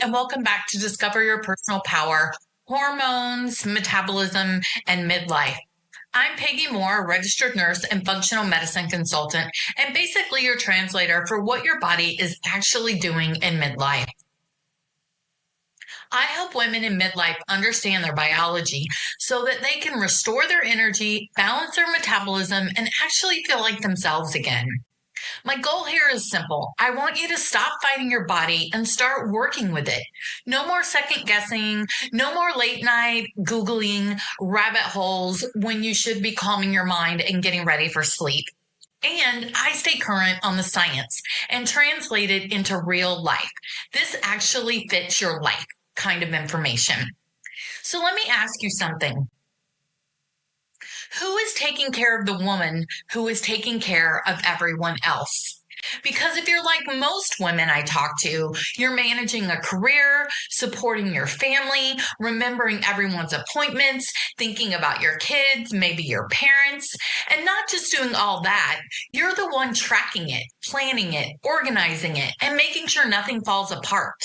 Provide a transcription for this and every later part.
and welcome back to Discover Your Personal Power, Hormones, Metabolism, and Midlife. I'm Peggy Moore, a registered nurse and functional medicine consultant, and basically your translator for what your body is actually doing in midlife. I help women in midlife understand their biology so that they can restore their energy, balance their metabolism, and actually feel like themselves again. My goal here is simple. I want you to stop fighting your body and start working with it. No more second guessing, no more late night Googling rabbit holes when you should be calming your mind and getting ready for sleep. And I stay current on the science and translate it into real life. This actually fits your life kind of information. So let me ask you something. Who is taking care of the woman who is taking care of everyone else? Because if you're like most women I talk to, you're managing a career, supporting your family, remembering everyone's appointments, thinking about your kids, maybe your parents, and not just doing all that, you're the one tracking it, planning it, organizing it, and making sure nothing falls apart.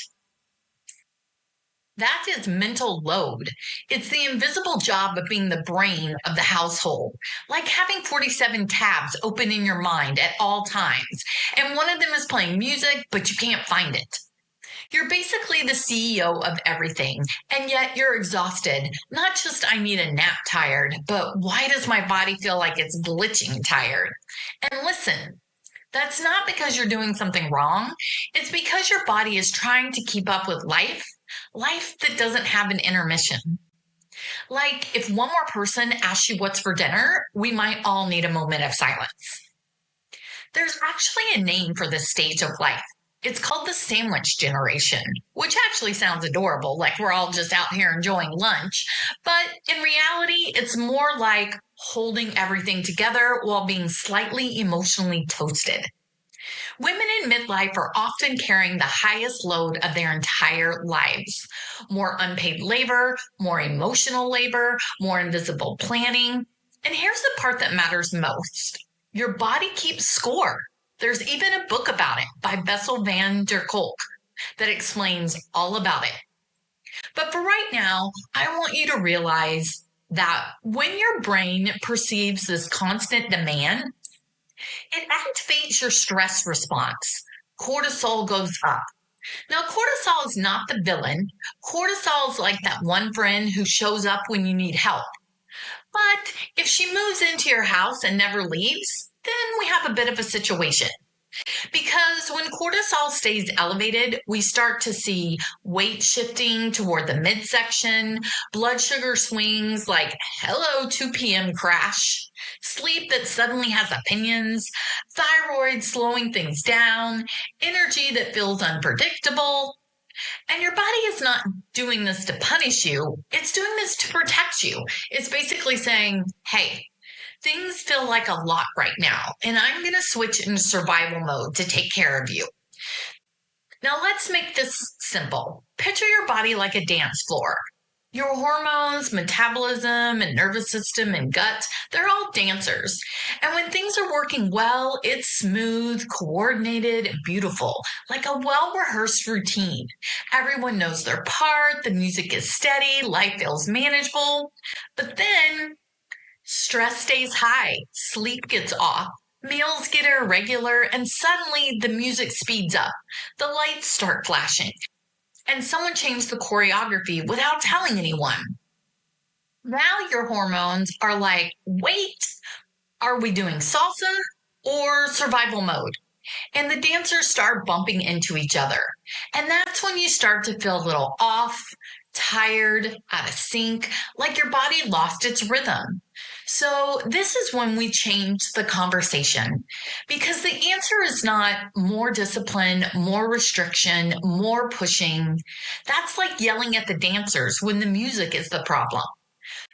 That is mental load. It's the invisible job of being the brain of the household, like having 47 tabs open in your mind at all times, and one of them is playing music, but you can't find it. You're basically the CEO of everything, and yet you're exhausted. Not just I need a nap tired, but why does my body feel like it's glitching tired? And listen, that's not because you're doing something wrong. It's because your body is trying to keep up with life that doesn't have an intermission. Like if one more person asks you what's for dinner, we might all need a moment of silence. There's actually a name for this stage of life. It's called the sandwich generation, which actually sounds adorable, like we're all just out here enjoying lunch. But in reality, it's more like holding everything together while being slightly emotionally toasted. Women in midlife are often carrying the highest load of their entire lives. More unpaid labor, more emotional labor, more invisible planning. And here's the part that matters most. Your body keeps score. There's even a book about it by Bessel van der Kolk that explains all about it. But for right now, I want you to realize that when your brain perceives this constant demand, it activates your stress response. Cortisol goes up. Now, cortisol is not the villain. Cortisol is like that one friend who shows up when you need help. But if she moves into your house and never leaves, then we have a bit of a situation. Because when cortisol stays elevated, we start to see weight shifting toward the midsection, blood sugar swings like, hello, 2 p.m. crash, sleep that suddenly has opinions, thyroid slowing things down, energy that feels unpredictable. And your body is not doing this to punish you. It's doing this to protect you. It's basically saying, hey, things feel like a lot right now, and I'm going to switch into survival mode to take care of you. Now, let's make this simple. Picture your body like a dance floor. Your hormones, metabolism, and nervous system and gut, they're all dancers. And when things are working well, it's smooth, coordinated, and beautiful, like a well-rehearsed routine. Everyone knows their part, the music is steady, life feels manageable. But then stress stays high, sleep gets off, meals get irregular, and suddenly the music speeds up. The lights start flashing. And someone changed the choreography without telling anyone. Now your hormones are like, wait, are we doing salsa or survival mode? And the dancers start bumping into each other. And that's when you start to feel a little off, tired, out of sync, like your body lost its rhythm. So this is when we change the conversation, because the answer is not more discipline, more restriction, more pushing. That's like yelling at the dancers when the music is the problem.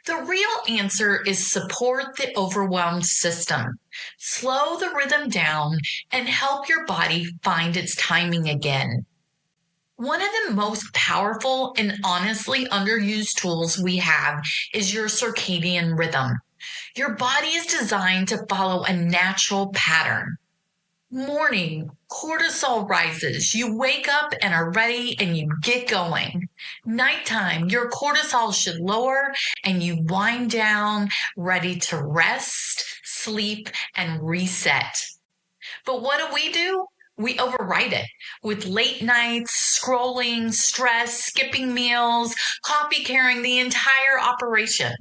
The real answer is support the overwhelmed system, slow the rhythm down, and help your body find its timing again. One of the most powerful and honestly underused tools we have is your circadian rhythm. Your body is designed to follow a natural pattern. Morning, cortisol rises. You wake up and are ready and you get going. Nighttime, your cortisol should lower and you wind down, ready to rest, sleep, and reset. But what do? We override it with late nights, scrolling, stress, skipping meals, coffee carrying the entire operation.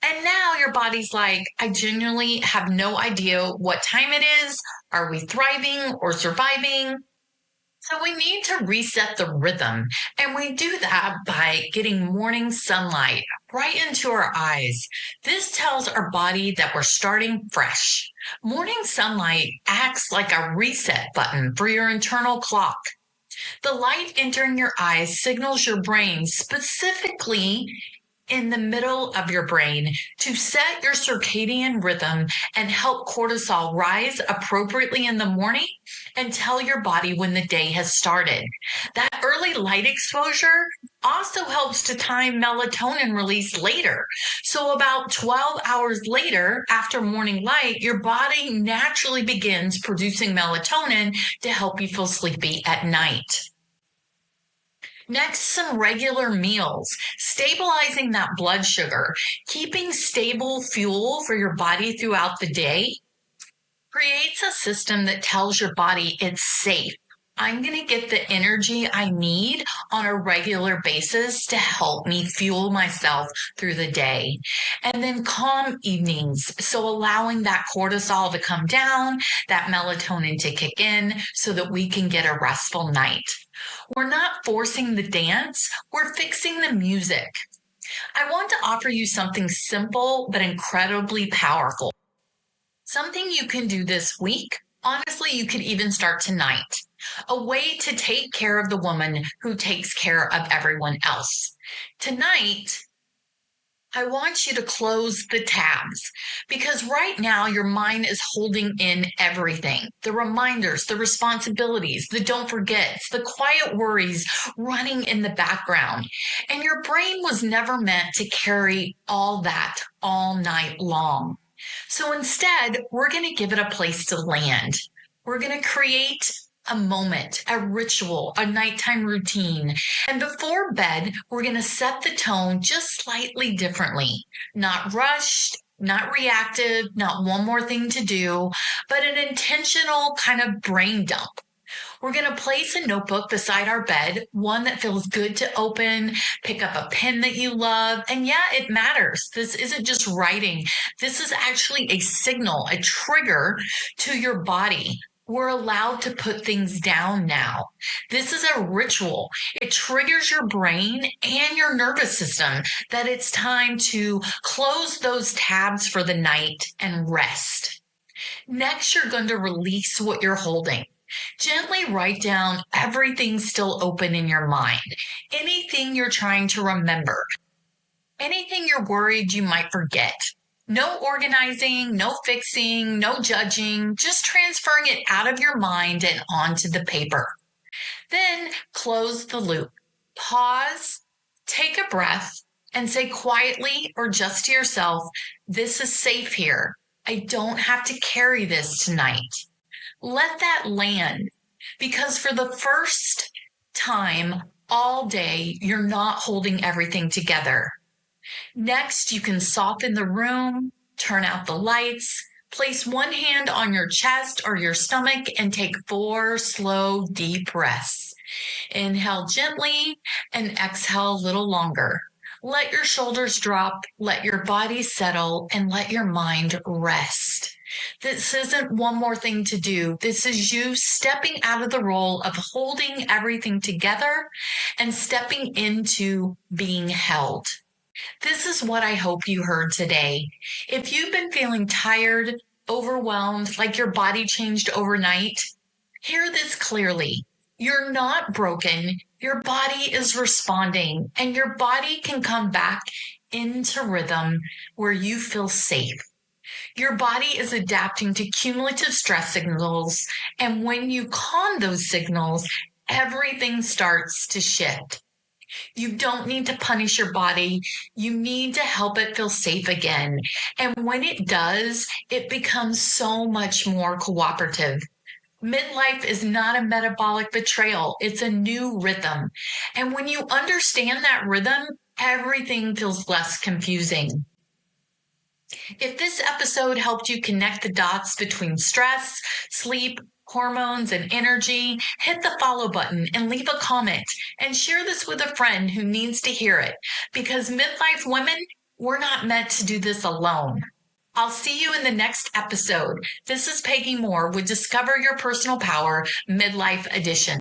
And now your body's like, I genuinely have no idea what time it is. Are we thriving or surviving? So we need to reset the rhythm. And we do that by getting morning sunlight right into our eyes. This tells our body that we're starting fresh. Morning sunlight acts like a reset button for your internal clock. The light entering your eyes signals your brain, specifically in the middle of your brain, to set your circadian rhythm and help cortisol rise appropriately in the morning and tell your body when the day has started. That early light exposure also helps to time melatonin release later. So about 12 hours later, after morning light, your body naturally begins producing melatonin to help you feel sleepy at night. Next, some regular meals, stabilizing that blood sugar, keeping stable fuel for your body throughout the day creates a system that tells your body it's safe. I'm going to get the energy I need on a regular basis to help me fuel myself through the day. And then calm evenings. So allowing that cortisol to come down, that melatonin to kick in so that we can get a restful night. We're not forcing the dance, we're fixing the music. I want to offer you something simple but incredibly powerful. Something you can do this week. Honestly, you could even start tonight. A way to take care of the woman who takes care of everyone else. Tonight, I want you to close the tabs because right now your mind is holding in everything. The reminders, the responsibilities, the don't forgets, the quiet worries running in the background. And your brain was never meant to carry all that all night long. So instead, we're going to give it a place to land. We're going to create a moment, a ritual, a nighttime routine. And before bed, we're going to set the tone just slightly differently. Not rushed, not reactive, not one more thing to do, but an intentional kind of brain dump. We're going to place a notebook beside our bed, one that feels good to open, pick up a pen that you love. And yeah, it matters. This isn't just writing. This is actually a signal, a trigger to your body. We're allowed to put things down now. This is a ritual. It triggers your brain and your nervous system that it's time to close those tabs for the night and rest. Next, you're going to release what you're holding. Gently write down everything still open in your mind, anything you're trying to remember, anything you're worried you might forget. No organizing, no fixing, no judging, just transferring it out of your mind and onto the paper. Then close the loop. Pause, take a breath, and say quietly or just to yourself, this is safe here. I don't have to carry this tonight. Let that land, because for the first time all day, you're not holding everything together. Next, you can soften the room, turn out the lights, place one hand on your chest or your stomach, and take 4 slow, deep breaths. Inhale gently and exhale a little longer. Let your shoulders drop, let your body settle, and let your mind rest. This isn't one more thing to do. This is you stepping out of the role of holding everything together and stepping into being held. This is what I hope you heard today. If you've been feeling tired, overwhelmed, like your body changed overnight, hear this clearly. You're not broken. Your body is responding, and your body can come back into rhythm where you feel safe. Your body is adapting to cumulative stress signals, and when you calm those signals, everything starts to shift. You don't need to punish your body. You need to help it feel safe again. And when it does, it becomes so much more cooperative. Midlife is not a metabolic betrayal. It's a new rhythm. And when you understand that rhythm, everything feels less confusing. If this episode helped you connect the dots between stress, sleep, hormones, and energy, hit the follow button and leave a comment and share this with a friend who needs to hear it. Because midlife women, we're not meant to do this alone. I'll see you in the next episode. This is Peggy Moore with Discover Your Personal Power Midlife Edition.